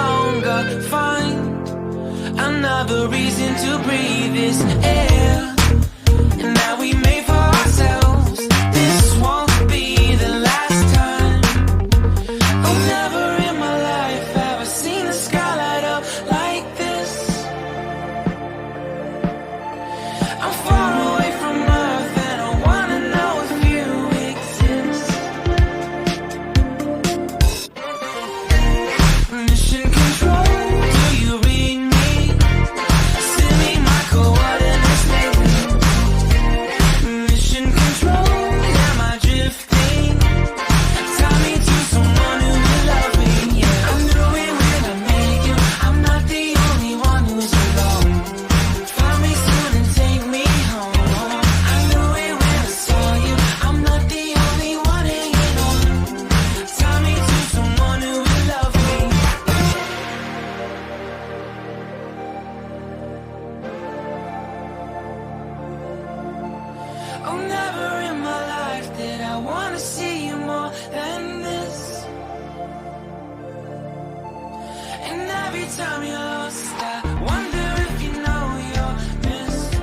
longer find another reason to breathe this air. And now we made for ourselves. This won't be the last time. Oh, never in my life have I seen the sky light up like this. I'm far away from Earth and I wanna know if you exist. Mission control, do you read me? Send me my coordinates lately. Mission control, am I drifting? Tie me to someone who will love me. Yeah, I knew it when I met you. I'm not the only one who's alone. Find me soon and take me home. I knew it when I saw you. I'm not the only one hanging on. Tie me to someone who will love me. Oh, never in my life did I wanna see you more than this. And every time you're lost, I wonder if you know you're missed.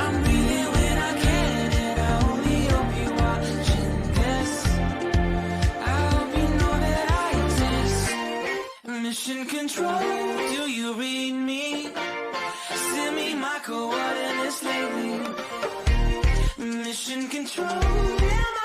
I'm breathing when I can, and I only hope you're watching this. I hope you know that I exist. Mission control, do you read me? Send me my coordinates lately. Mission control, am